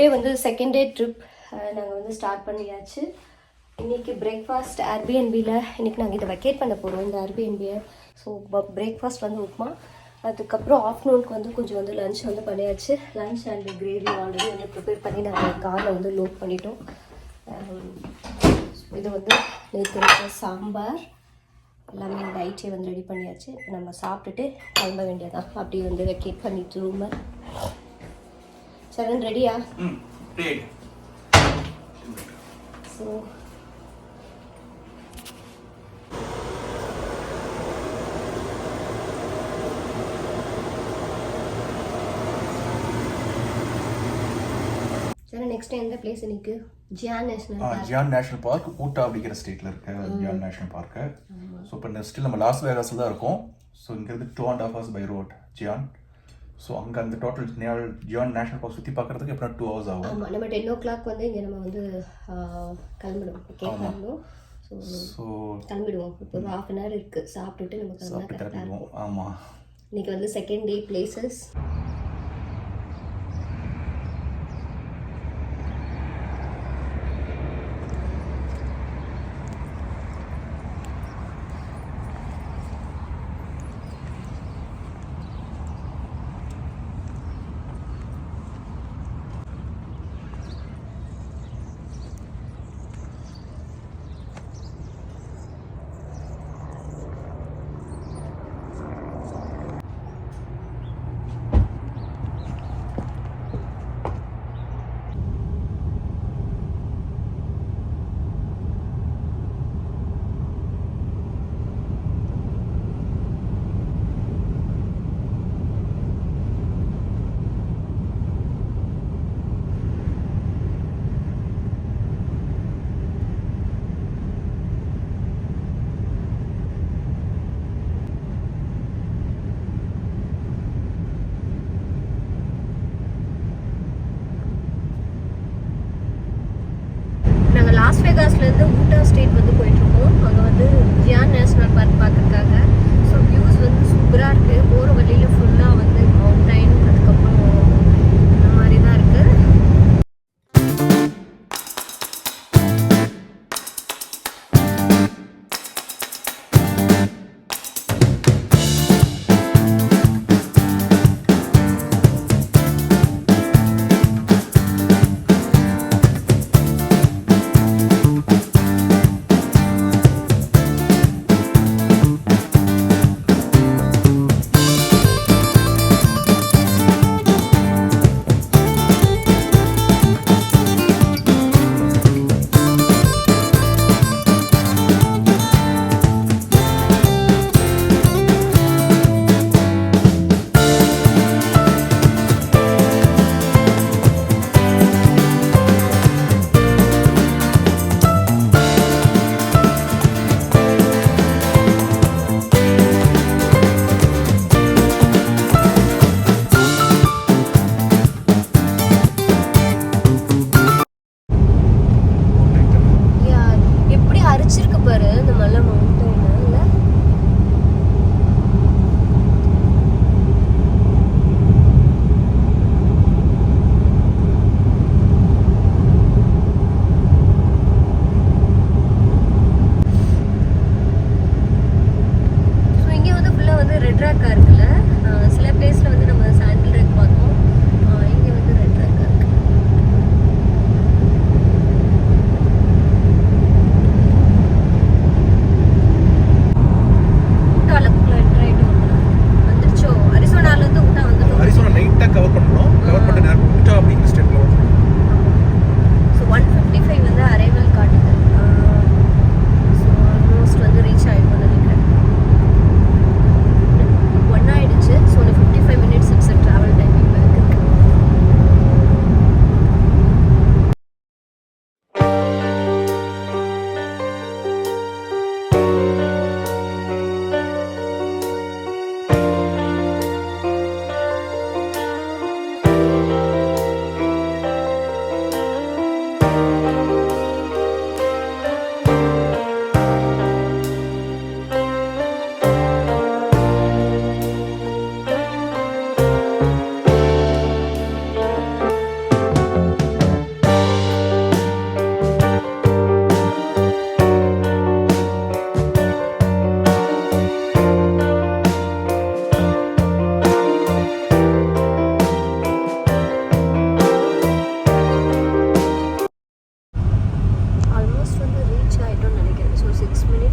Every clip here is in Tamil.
டுடே வந்து செகண்ட் டே ட்ரிப் நாங்கள் வந்து ஸ்டார்ட் பண்ணியாச்சு. இன்றைக்கி பிரேக்ஃபாஸ்ட் ஏர்பிஎன்பியில் இன்றைக்கி நாங்கள் இதை வெக்கேட் பண்ண போகிறோம் இந்த ஏர்பிஎன்பியை. ஸோ பிரேக்ஃபாஸ்ட் வந்து உப்புமா, அதுக்கப்புறம் ஆஃப்டர்நூனுக்கு வந்து கொஞ்சம் வந்து லன்ச் வந்து பண்ணியாச்சு. லன்ச் அண்ட் கிரேவி ஆல்ரெடி வந்து ப்ரிப்பேர் பண்ணி நாங்கள் காரில் வந்து லோட் பண்ணிட்டோம். இது வந்து நேற்று வச்ச சாம்பார் எல்லாமே நைட்டே வந்து ரெடி பண்ணியாச்சு. இப்போ நம்ம சாப்பிட்டுட்டு கிளம்ப வேண்டியதான். அப்படி வந்து வெக்கேட் பண்ணிட்டு ரூமை. சரண் ரெடியா? ஸோ நெக்ஸ்ட் எந்த பிளேஸ் இன்னைக்கு? ஜியான் நேஷனல் பார்க் ஊட்டா அப்படிங்கிற ஸ்டேட்ல இருக்க ஜியான் நேஷனல் பார்க்கு. ஸோ இப்போ ஸ்டில் நம்ம லாஸ் வேகாஸில் தான் இருக்கோம். ஸோ இங்கேருந்து 2.5 hours by road Ziyan. So அங்கே அந்த டோட்டல் ஜியான் நேஷனல் பார்க் சுற்றி பார்க்குறதுக்கு எப்படின்னா 2 hours ஆகும். ஆமாம், நம்ம 10 o'clock வந்து இங்கே நம்ம வந்து கிளம்பிடுவோம். கிளம்பணும். ஸோ கிளம்பிடுவோம். இப்போ ஒரு 1/2 hour இருக்குது. சாப்பிட்டுட்டு நம்ம கிளம்பிடுவோம். ஆமாம், இன்னைக்கு வந்து second day places. Loss வேகாஸ்லேருந்து ஊட்டா state வந்து போயிட்டுருக்கோம். அங்கே வந்து ஜியான் நேஷனல் பார்க் பார்க்குறதுக்காக. ஸோ வியூஸ் வந்து சூப்பராக இருக்குது. போகிற வழியில் ஃபுல்லாக வந்து மவுண்டைன், அதுக்கப்புறம் இந்த மாதிரி தான் இருக்குது.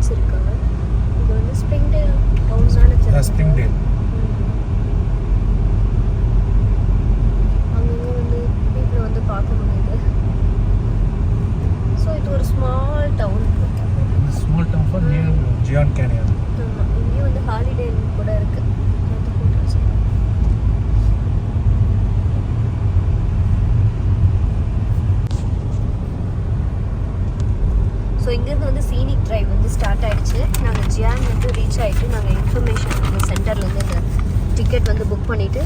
ஷாப்ஸ் இருக்காங்க. இது வந்து ஸ்ப்ரிங்டேல் டவுன் தான் ஸ்ப்ரிங்டேல். அங்கங்கே வந்து பீப்புளை வந்து பார்க்க முடியுது. ஸோ இது ஒரு small town. Small town far near Zion Canyon. ஆமாம், இங்கேயும் வந்து ஹாலிடே கூட இருக்குது. ஸோ இங்கேருந்து வந்து சீனிக் ட்ரைவ் வந்து ஸ்டார்ட் ஆகிடுச்சு. நாங்கள் ஜியான் வந்து ரீச் ஆகிட்டு நாங்கள் இன்ஃபர்மேஷன் சென்டர்லேருந்து இந்த டிக்கெட் வந்து புக் பண்ணிவிட்டு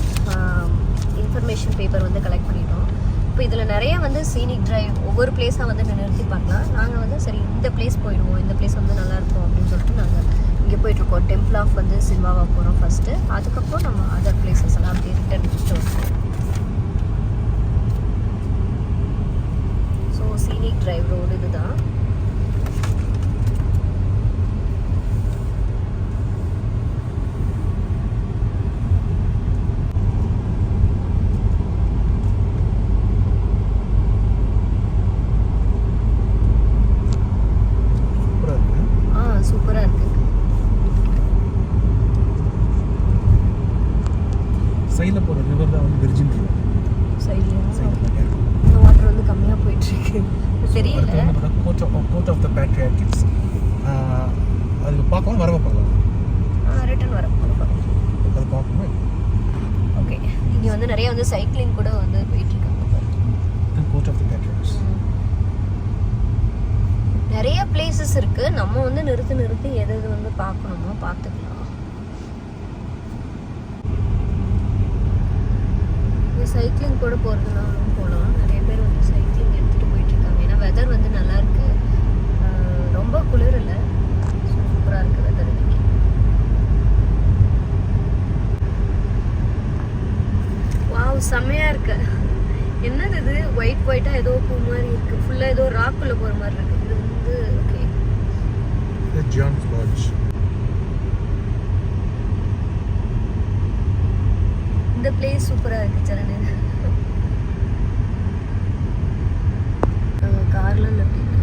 இன்ஃபர்மேஷன் பேப்பர் வந்து கலெக்ட் பண்ணிட்டோம். இப்போ இதில் நிறைய வந்து சீனிக் ட்ரைவ் ஒவ்வொரு பிளேஸாக வந்து நிறுத்தி பார்க்கலாம். நாங்கள் வந்து சரி இந்த பிளேஸ் போயிடுவோம், இந்த பிளேஸ் வந்து நல்லாயிருக்கும் அப்படின்னு சொல்லிட்டு நாங்கள் இங்கே போயிட்டுருக்கோம். டெம்பிள் ஆஃப் வந்து சில்வாவா போகிறோம் ஃபஸ்ட்டு. அதுக்கப்புறம் நம்ம அதர் பிளேசஸ் எல்லாம் அப்படியே ரிட்டர்ன் வருவோம். ஸோ சீனிக் ட்ரைவ் ரோடு இதுதான். சூப்பராக இருக்குது. சைடில் போகிற ரிவர் தான் வந்து வெர்ஜின் ரிவர். சைடில் வாட்டர் வந்து கம்மியாக போயிட்டுருக்கு. தெரியல. Court of the patriarchs. அது பார்க்கவும் வரவப்படலாம். ரிட்டர்ன் வரப்போம். அது பார்க்கணும். ஓகே, இங்கே வந்து நிறைய வந்து சைக்கிளிங் கூட வந்து போயிட்டுருக்காங்க. Court of the patriarchs. நிறைய பிளேசஸ் இருக்குது. நம்ம வந்து நிறுத்தி எது எது வந்து பார்க்கணுமோ பார்த்துக்கலாம். சைக்கிளிங் கூட போகிறதுனாலும் போகலாம். நிறைய பேர் வந்து சைக்கிளிங் எடுத்துகிட்டு போயிட்டுருக்காங்க. ஏன்னா வெதர் வந்து நல்லாயிருக்கு, ரொம்ப குளிர் இல்லை, சூப்பராக இருக்குது வெதர் இன்னைக்கு. வாவ், செம்மையாக இருக்கு. என்னது இது ஒயிட்டாக ஏதோ பூ மாதிரி இருக்குது. ஃபுல்லாக ஏதோ ராக்குள்ளே போகிற மாதிரி இருக்குது. இது வந்து ஓகே, ஜான்ஸ் லாட்ஜ். இந்த பிளேஸ் சூப்பராக இருக்குது. சரணு கார்லாம் எப்படி இருக்கு.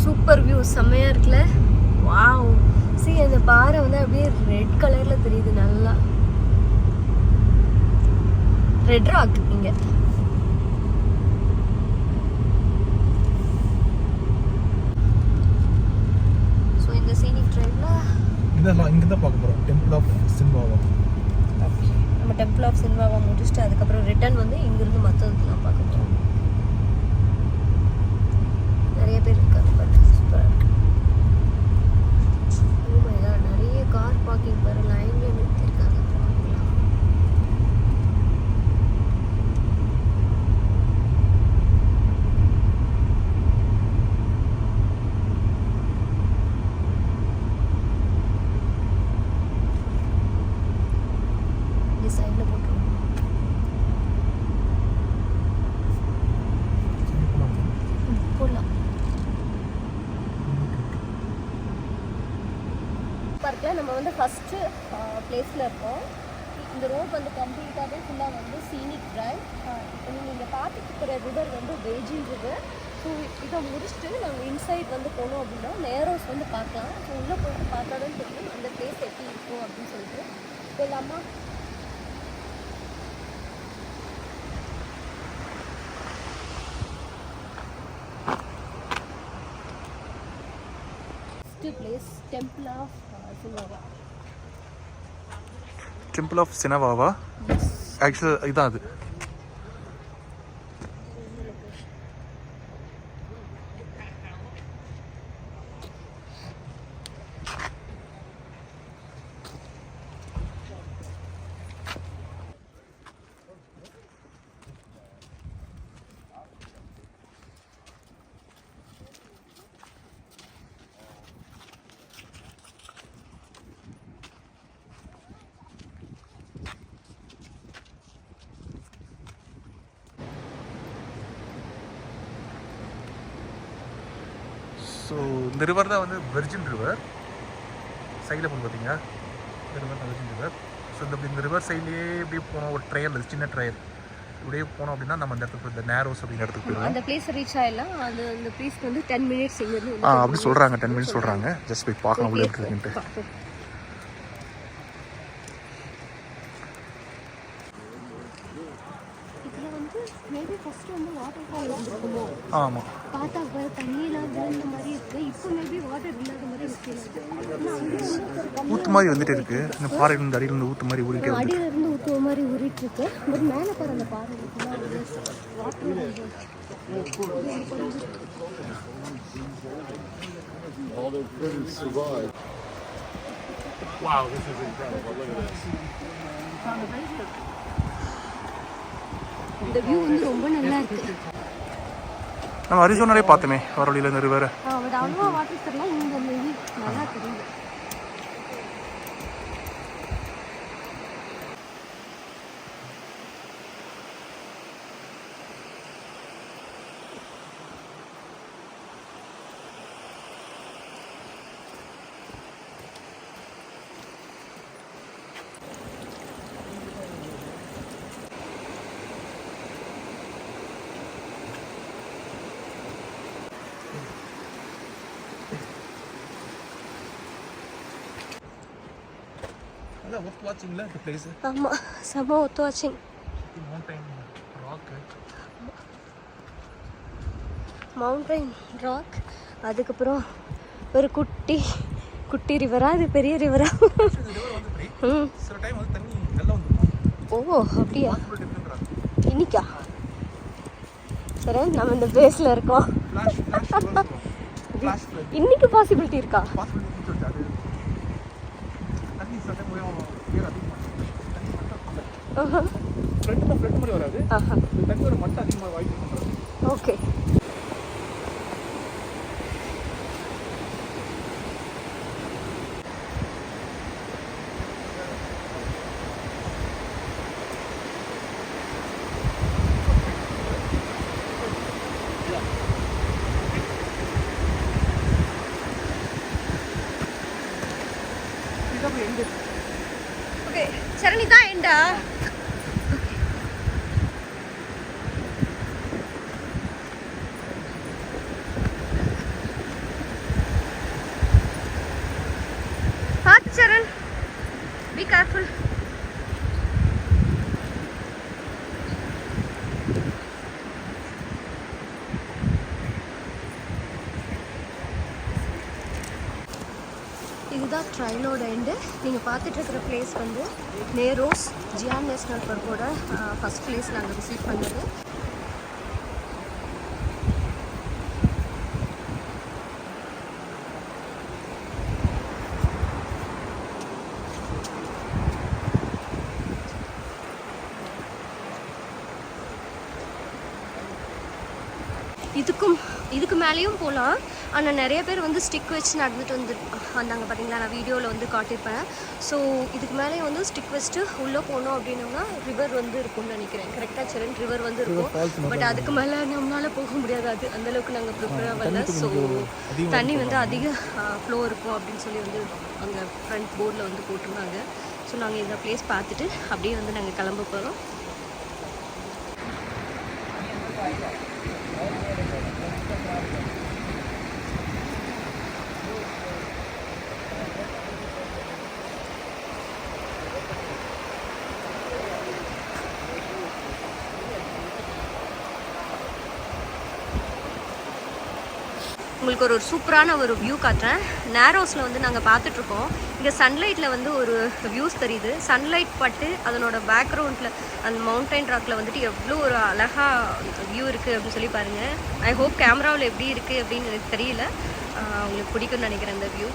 சூப்பர் வியூ, செம்மையா இருக்குல்ல. வாவ், see அந்த பாறை வந்து அப்படியே ரெட் கலர்ல தெரியுது. நல்லா ரெட் ராக் இங்க. ஸோ இந்த சீனிக் ட்ரைவ்ல இதெல்லாம் இங்கே தான் பார்க்க போகிறோம். Temple of Sinawava. நம்ம டெம்பிள் ஆஃப் சில்வாவா முடிச்சுட்டு அதுக்கப்புறம் ரிட்டர்ன் வந்து இங்கிருந்து மற்றதுலாம் பார்க்க போகிறோம். நிறைய பேர் இருக்காங்க, சூப்பராக இருக்கு. நிறைய கார் பார்க்கிங் வர லைன்ல நிறுத்திருக்காங்க. இந்த சைடில் போட்டுருவோம். போடலாம். பார்க்கில் நம்ம வந்து ஃபஸ்ட்டு பிளேஸில் இருக்கோம். இந்த ரோட் வந்து கம்ப்ளீட்டாகவே ஃபுல்லாக வந்து சீனிக் ட்ரைவ். இப்போ நீங்கள் இங்கே பார்த்துட்டு இருக்கிற ரிவர் வந்து பெய்ஜிங் ரிவர். ஸோ இதை முடிச்சுட்டு நாங்கள் இன்சைட் வந்து போனோம் அப்படின்னா நேரோஸ் வந்து பார்க்கலாம். ஸோ உள்ளே போயிட்டு பார்த்தா தான் தெரியும் அந்த பிளேஸ் எப்படி இருக்கும் அப்படின்னு சொல்லிட்டு. போயிடலாமா? Place Temple of Sinava. Temple of Sinava. Yes. Actually, இதான் அது. ஸோ இந்த ரிவர் தான் வந்து வெர்ஜின் ரிவர். சைடில் போய் பார்த்தீங்கன்னா இந்த ரிவர் தான் வெர்ஜின் ரிவர். ஸோ இந்த ரிவர் சைட்லேயே இப்படியே போனோம், ஒரு ட்ரையல், சின்ன ட்ரையல் இப்படியே போனோம் அப்படின்னா நம்ம அந்த இடத்துக்கு இந்த நேரோஸ் அப்படிங்கிற இடத்துக்கு போயிடுவோம். அந்த பிளேஸ் ரீச் ஆயிடலாம். அது அந்த பிளேஸ்க்கு வந்து 10 மினிட்ஸ் இங்கேருந்து அப்படி சொல்கிறாங்க, 10 மினிட்ஸ் சொல்கிறாங்க. ஜஸ்ட் போய் பார்க்கலாம் உள்ள இருக்குன்ட்டு. இதில் வந்து மேபி ஃபஸ்ட்டு வந்து வாட்டர் ஃபால் வந்துருக்குமோ. ஆமாம், பார்த்தா தண்ணியெலாம் விழுந்த மாதிரி இருக்குது. இப்போ மேபி வாட்டர் இல்லாத மாதிரி இருக்குது. ஊற்று மாதிரி வந்துட்டு இருக்கு. இந்த பாறையிலிருந்து அடியிலிருந்து ஊற்று மாதிரி ஊறிட்டே இருக்கு. அடியிலிருந்து ஊற்றுற மாதிரி ஊறிட்டு இருக்கு. பட் மேலே போகிற அந்த பாறை water Wow, this is incredible. Look at this. இந்த வியூ வந்து ரொம்ப நல்லா இருக்கு. நம்ம அரிசோனாலே பார்த்தோமே வர வழியில் இந்த ரிவர். பட் அவ்வளோவா வாட்டர் தெரியல. இங்கே இந்த வியூ நல்லா தெரியுது. அதான் ஒர்த் வாட்சிங்ல இந்த பிளேஸ். ஆமாம், செம்ம ஒத்து வாட்சிங். மவுண்டைன் ராக், அதுக்கப்புறம் ஒரு குட்டி குட்டி ரிவரா, அது பெரிய ரிவரா? சில டைம் வந்து தண்ணி நல்லா வந்துடும். ஓ அப்படியா? இன்னைக்கா? சரி, நம்ம இந்த பிளேஸில் இருக்கோம். இன்னைக்கு பாசிபிலிட்டி இருக்கா? ஓகே. ஓகே சரணி தான் எண்டா. பார்த்து சரண், பி கேர்ஃபுல். இதுதான் ட்ரையலோட எண்டு. நீங்கள் பார்த்துட்டு இருக்கிற பிளேஸ் வந்து நேரோஸ் ஜியான் நேஷ்னல் பார்க்கோட ஃபஸ்ட் பிளேஸ் நாங்கள் விசிட் பண்ணது. இதுக்கு மேலேயும் போகலாம். ஆனால் நிறைய பேர் வந்து ஸ்டிக் வச்சு நடந்துட்டு வந்தாங்க பார்த்தீங்களா, நான் வீடியோவில் வந்து காட்டியிருப்பேன். ஸோ இதுக்கு மேலேயும் வந்து ஸ்டிக் வச்சுட்டு உள்ளே போனோம் அப்படின்னோம்னா ரிவர் வந்து இருக்கும்னு நினைக்கிறேன். கரெக்டாக சரண், ரிவர் வந்து இருக்கும். பட் அதுக்கு மேலே நம்மளால் போக முடியாது. அது அந்தளவுக்கு நாங்கள் ப்ரிப்பேராக வரல. ஸோ தண்ணி வந்து அதிக ஃப்ளோ இருக்கும் அப்படின்னு சொல்லி வந்து அங்கே ஃப்ரண்ட் போர்டில் வந்து போட்டிருந்தாங்க. ஸோ நாங்கள் இந்த பிளேஸ் பார்த்துட்டு அப்படியே வந்து நாங்கள் கிளம்ப போகிறோம். உங்களுக்கு ஒரு சூப்பரான ஒரு வியூ காட்டுறேன். நேரோஸில் வந்து நாங்கள் பார்த்துட்ருக்கோம். இங்கே சன்லைட்டில் வந்து ஒரு வியூஸ் தெரியுது. சன்லைட் பட்டு அதனோட பேக்ரவுண்டில் அந்த மவுண்டைன் ராக்கில் வந்துட்டு எவ்வளோ ஒரு அழகாக வியூ இருக்குது அப்படின்னு சொல்லி பாருங்கள். ஐ ஹோப் கேமராவில் எப்படி இருக்குது அப்படின்னு எனக்கு தெரியல. உங்களுக்கு பிடிக்கும்னு நினைக்கிறேன் அந்த வியூ.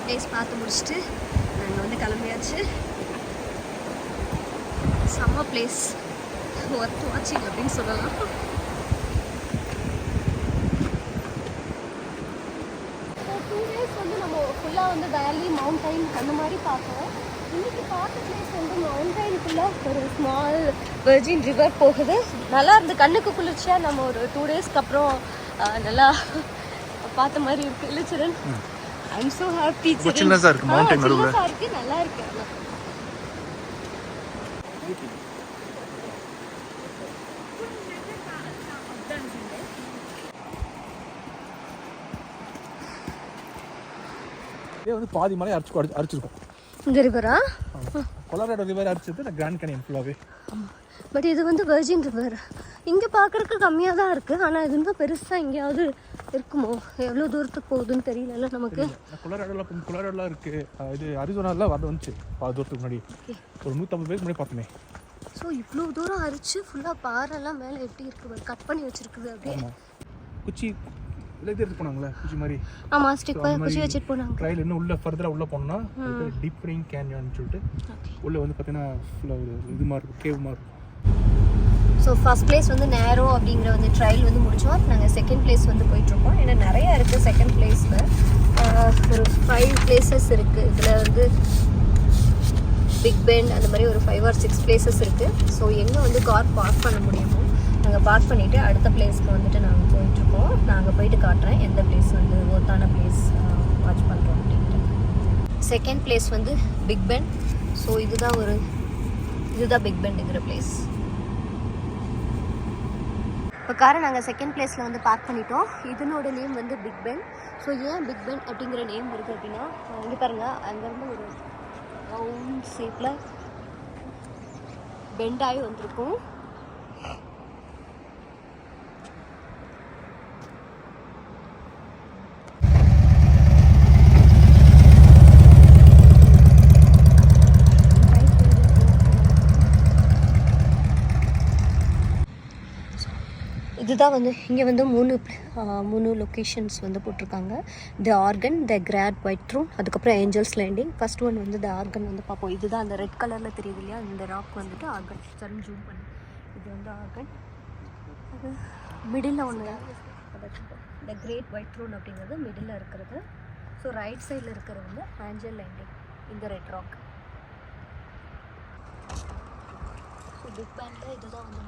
பிளேஸ் பார்த்து முடிச்சுட்டு நாங்கள் வந்து கிளம்பியாச்சு. செம்ம பிளேஸ், ஒர்த் வாட்சிங் அப்படின்னு சொல்லலாம். ஃபுல்லாக வந்து வேலி மவுண்டைன் அந்த மாதிரி பார்த்தோம். இன்னைக்கு பார்த்த பிளேஸ் வந்து மவுண்டைனுக்குள்ள ஒரு ஸ்மால் வெர்ஜின் ரிவர் போகுது. நல்லா இருந்து கண்ணுக்கு குளிர்ச்சியாக நம்ம ஒரு 2 டேஸ்க்கு அப்புறம் நல்லா பார்த்த மாதிரி இருக்கு. இல்லை சிரன், ஐ எம் ஸோ ஹாப்பி. சின்னதாக இருக்குது மவுண்டைன் நடுவில். இருக்கு, நல்லா இருக்கு. வந்து பாதி மலை அரிச்சிருக்கும். இந்த ரிவரா? கொலராடோ ரிவர் அரிச்சது கிராண்ட் கேனியன் ஃபுல்லாகவே. பட் இது வந்து வெர்ஜின் ரிவர். இங்கே பார்க்குறதுக்கு கம்மியாக தான் இருக்குது, ஆனால் இது இன்னும் பெருசாக எங்கேயாவது இருக்குமோ? எவ்வளோ தூரத்துக்கு போகுதுன்னு தெரியல நமக்கு. கொலராடோலாம் இருக்குது. இது அரிசோனாலாம் வர வந்துச்சு பாதி தூரத்துக்கு முன்னாடி. ஒரு 150 பேருக்கு முன்னாடி பார்த்தோமே. ஸோ இவ்வளோ தூரம் அரிச்சு ஃபுல்லாக பாறைலாம் மேலே எப்படி இருக்குது, கட் பண்ணி வச்சுருக்குது அப்படியே. குச்சி இல்லை இது எடுத்து போனாங்களே குச்சி மாதிரி. ஆமாம், ஸ்டிக் குச்சி வச்சுட்டு போனாங்க. ட்ரையல் இன்னும் உள்ளே ஃபர்தராக உள்ளே போனோம்னா டீப் ஃப்ரைங் கேன்யான்னு சொல்லிட்டு உள்ளே வந்து பார்த்தீங்கன்னா ஃபுல்லாக ஒரு இது மாதிரி இருக்கும், கேவ் மாதிரி இருக்கும். ஸோ ஃபர்ஸ்ட் பிளேஸ் வந்து நேரோ அப்படிங்கிற வந்து ட்ரையல் வந்து முடித்தோம். நாங்கள் செகண்ட் பிளேஸ் வந்து போயிட்டுருக்கோம். ஏன்னா நிறையா இருக்குது செகண்ட் பிளேஸில். ஒரு 5 பிளேசஸ் இருக்குது. இதில் வந்து பிக் பென் அந்த மாதிரி ஒரு 5 or 6 பிளேசஸ் இருக்குது. ஸோ எங்கே வந்து கார் பார்க் பண்ண முடியுமோ நாங்கள் பார்க் பண்ணிவிட்டு அடுத்த பிளேஸ்க்கு வந்துட்டு நாங்கள் போயிட்டுருக்கோம். நாங்கள் போயிட்டு காட்டுறேன் எந்த பிளேஸ் வந்து ஒர்த்தான பிளேஸ் வாட்ச் பண்ணுறோம் அப்படின்ட்டு. செகண்ட் பிளேஸ் வந்து பிக் பென். ஸோ இதுதான் பிக் பென்ங்கிற பிளேஸ். இப்போ காரை நாங்கள் செகண்ட் பிளேஸில் வந்து பார்க் பண்ணிட்டோம். இதனோட நேம் வந்து பிக் பென். ஸோ ஏன் பிக் பென் அப்படிங்கிற நேம் இருக்குது அப்படின்னா, இங்கே பாருங்கள், அங்கேருந்து ஒரு ரவுண்ட் ஷேப்பில் பெண்டாகி வந்திருக்கும். இதுதான் வந்து இங்கே வந்து 3 லொக்கேஷன்ஸ் வந்து போட்டிருக்காங்க. The Organ, the Great White Throne, அதுக்கப்புறம் ஏஞ்சல்ஸ் லேண்டிங். ஃபர்ஸ்ட் ஒன் வந்து த ஆர்கன் வந்து பார்ப்போம். இதுதான் அந்த ரெட் கலரில் தெரியுது இல்லையா, இந்த ராக் வந்துட்டு ஆர்கன். சரி ஜூம் பண்ணி, இது வந்து ஆர்கன். அது மிடில் ஒன்று, த கிரேட் ஒயிட் த்ரோன் அப்படிங்கிறது மிடில் இருக்கிறது. ஸோ ரைட் சைடில் இருக்கிறது வந்து ஏஞ்சல் லேண்டிங், இந்த ரெட் ராக். ஸோ பிக் பேண்டில் இதுதான் வந்து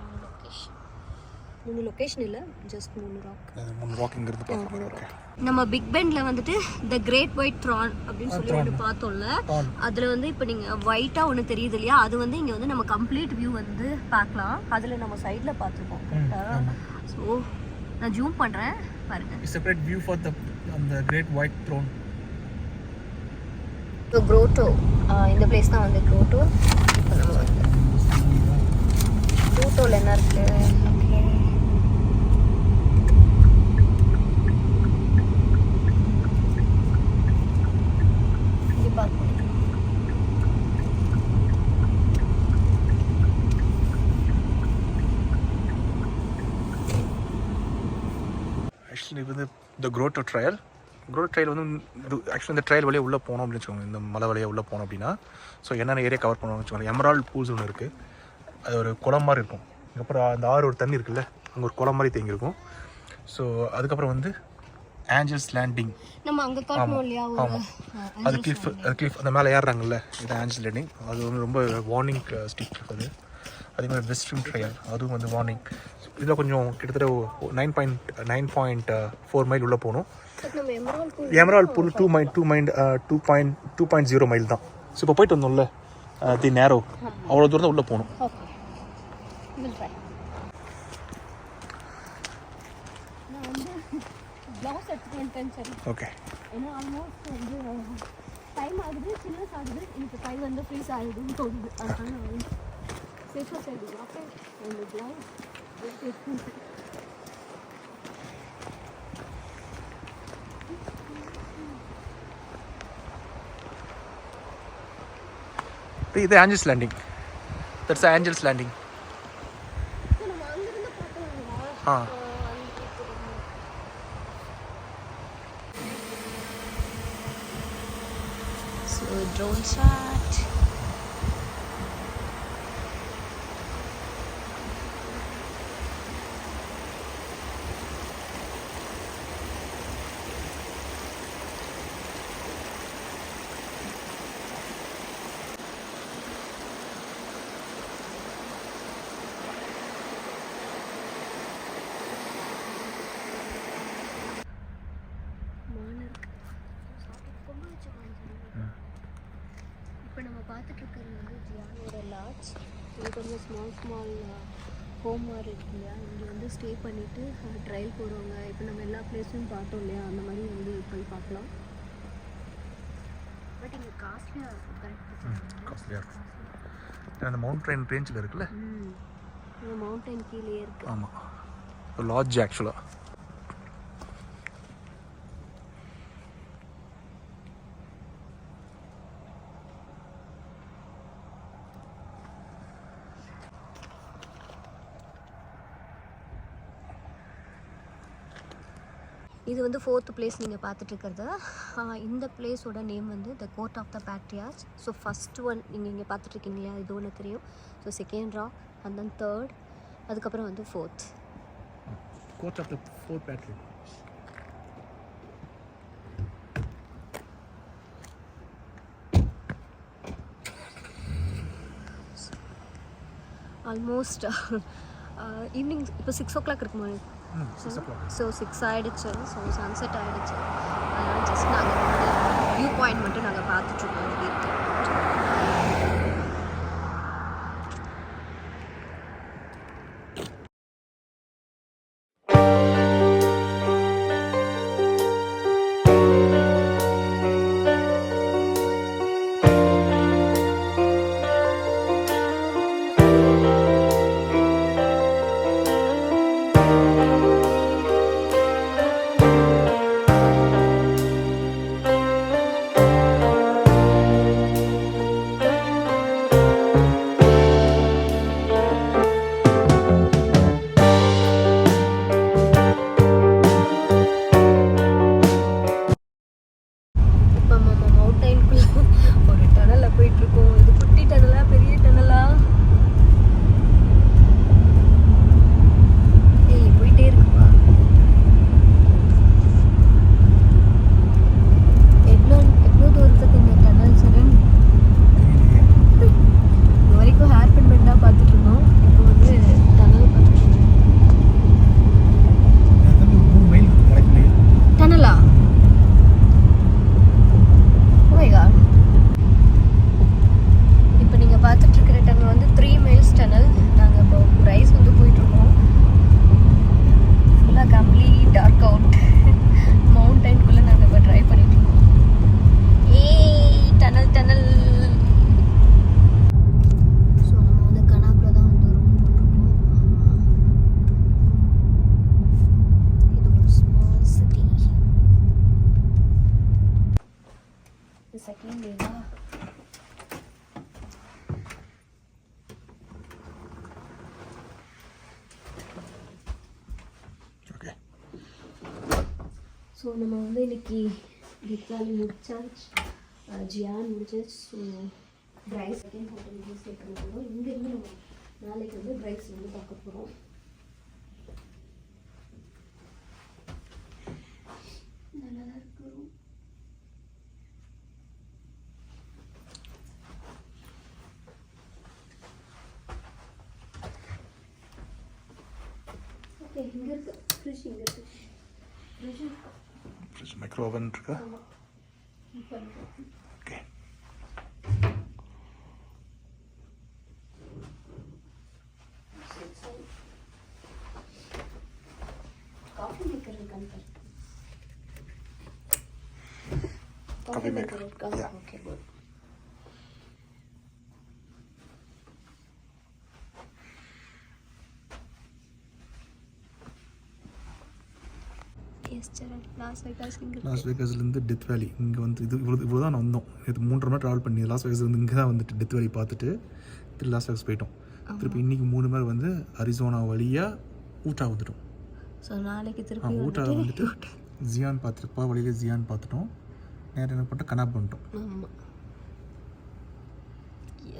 3 லொக்கேஷன் இல்லை, ஜஸ்ட் 3 ராக். நம்ம பிக் பென்ல வந்துட்டு த கிரேட் ஒயிட் த்ரான் அப்படின்னு சொல்லி ஒன்று பார்த்தோம்ல, அதில் வந்து இப்போ நீங்கள் ஒயிட்டாக ஒன்று தெரியுது இல்லையா, அது வந்து இங்கே வந்து நம்ம கம்ப்ளீட் வியூ வந்து பார்க்கலாம். அதில் நம்ம சைடில் பார்த்துருக்கோம். ஸோ நான் ஜூம் பண்ணுறேன் பாருங்கள். Separate view for the great white throne. So grotto, இந்த பிளேஸ் தான் வந்து க்ரோட்டோ. இப்போ நம்ம வந்து க்ரோட்டோவில் என்ன இருக்குது, ஆக்சுவலி இது வந்து த க்ரோட்டோ ட்ரையல் வந்து ஆக்சுவலி இந்த ட்ரையல் வழியாக உள்ளே போனோம் அப்படின்னு வச்சுக்கோங்க. இந்த மலை வழியாக உள்ளே போனோம் அப்படின்னா ஸோ என்னென்ன ஏரியா கவர் பண்ணணும்னு வச்சுக்கோங்க. எமரால்ட் பூல்ஸ் ஒன்று இருக்குது, அது ஒரு குளம் மாதிரி இருக்கும். அதுக்கப்புறம் அந்த ஆறு ஒரு தண்ணி இருக்குல்ல, அங்கே ஒரு குளம் மாதிரி தேங்கியிருக்கும். ஸோ அதுக்கப்புறம் வந்து ஏஞ்சல்ஸ் லேண்டிங், நம்ம அங்கே காட்டணும் இல்லையா, ஆமாம், அது கிளிஃப் அந்த மேலே ஏறுறாங்கல்ல, இது ஏஞ்சல்ஸ் லேண்டிங். அது வந்து ரொம்ப வார்னிங் ஸ்டீப் கிளிஃப் அது. அதே மாதிரி வெஸ்ட்ரிம் ட்ரையல், அதுவும் வந்து வார்னிங். இதில் கொஞ்சம் கிட்டத்தட்ட 9.4 மைல் உள்ளே போகணும். எமரால்ட் பூல் 2.0 மைல் தான். ஸோ இப்போ போயிட்டு வந்தோம்ல தி நேரோ, அவ்வளோ தூரம் தான் உள்ளே போகணும். ஓகே, ஏன்னா ஆல்மோஸ்ட் வந்து டைம் ஆகுது, சில்னஸ் ஆகுது, எனக்கு கை வந்து ஃப்ரீஸ் ஆகிடுன்னு தோணுது. அதனால வந்து சேஃபாக சைடு அப்போ அந்த க்ளவுஸ் இது Angels Landing. That's Angels Landing. நம்ம அங்கிருந்து பார்க்கலாம். ஆ, So drone shot. Small home மாதிரி இருக்கு இல்லையா, இங்கே வந்து ஸ்டே பண்ணிவிட்டு ட்ரையல் போகிறவங்க இப்போ நம்ம எல்லா பிளேஸும் பார்த்தோம் இல்லையா, அந்த மாதிரி வந்து போய் பார்க்கலாம். பட் இங்கே காஸ்ட்லியாக இருக்கும். காஸ்ட்லியாக இருக்கும். அந்த மவுண்டைன் ரேஞ்சில் இருக்குல்ல, இந்த மவுண்டைன் கீழே இருக்குது. ஆமாம், லாட்ஜ் ஆக்சுவலாக. இது வந்து 4th பிளேஸ் நீங்கள் பார்த்துட்ருக்கிறது. இந்த பிளேஸோட நேம் வந்து the court of the patriarch. So first one நீங்கள் இங்கே பார்த்துட்ருக்கீங்க இல்லையா, இது ஒன்று தெரியும். So second rock and then third, அதுக்கப்புறம் வந்து 4th. Court of the 4 patriarch. Almost evening இப்போ 6 o'clock இருக்குமா? ஸோ 6 ஆகிடுச்சு. ஸோ சன்செட் ஆகிடுச்சு. அதனால் ஜஸ்ட் நாங்கள் வந்து வியூ பாயிண்ட் மட்டும் நாங்கள் பார்த்துட்ருக்கோம். எப்படி இருக்கு ஒரு டனலில் போயிட்டுருக்கோம். இது குட்டி டனலா பெரிய டனலா? ஏய் போயிட்டே இருக்குப்பா. எவ்வளோ தூரத்துக்கு இந்த டனல் சரண்? இது வரைக்கும் ஹேர் பின் பெண்டாக பார்த்துட்டு இருந்தோம். இப்போ வந்து டனல் பார்த்துட்டு இருக்கோம். டனலா? இப்போ நீங்கள் பார்த்துட்ருக்கிற டனல் வந்து 3 miles டனல். நாங்கள் இப்போ ரைஸ் வந்து போயிட்டுருக்கோம். ஃபுல்லாக கம்ப்ளீட் டார்க் அவுட். மவுண்டைனுக்குள்ளே நாங்கள் இப்போ ட்ரை பண்ணிட்டுருக்கோம். Tunnel tunnel. ஸோ நம்ம வந்து கனாப்பில் தான் வந்து ரூம் போட்டிருக்கோம். இது ஒரு ஸ்மால் சிட்டி. இது செகண்ட் டே தான். ஓகே. ஸோ நம்ம வந்து இன்னைக்கு டித்வாலி முடிச்சாச்சு, ஜியான் முடிச்சாச்சு. So prize second hotel stay பண்ண போகிறோம். இங்கேருந்து நம்ம நாளைக்கு வந்து ப்ரைஸ் வந்து பார்க்க போகிறோம். நல்லா தான் இருக்கிறோம். ஓகே, இங்கே இருக்கு ஃப்ரிட்ஜ். இங்கே இருக்கு ஃப்ரிட்ஜ். மைக்ரோ ஓவன் இருக்கா? ஓகே. காஃபி மேக்கர் இருக்கான்னு Coffee maker. Yeah. Okay, good. Las வேகாஸ்லேருந்து டெத் வேலி இங்கே வந்து இவ்வளோ தான் வந்தோம். இது 3.5 மணி ட்ராவல் பண்ணி லாஸ் வேகாஸ் வந்து இங்கே தான் வந்துட்டு டெத் வேலி பார்த்துட்டு திருப்பி லாஸ் வேகாஸ் போயிட்டோம். திருப்பி இன்றைக்கி 3 மணி வந்து அரிசோனா வழியாக ஊட்டா வந்துட்டோம். ஸோ நாளைக்கு திருப்பி ஊட்டா வந்துட்டு ஜியான் பார்த்துருப்பா, வழியிலே ஜியான் பார்த்துட்டோம். நேரம் என்ன பண்ணிட்டோம், கனாப் பண்ணிட்டோம். ஆமாம்,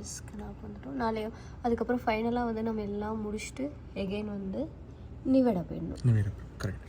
எஸ், கனாப் பண்ணிட்டோம். நாளைக்கு அதுக்கப்புறம் ஃபைனலாக வந்து நம்ம எல்லாம் முடிச்சுட்டு எகெயின் வந்து நிவேடா போயிடணும். Nevada, correct.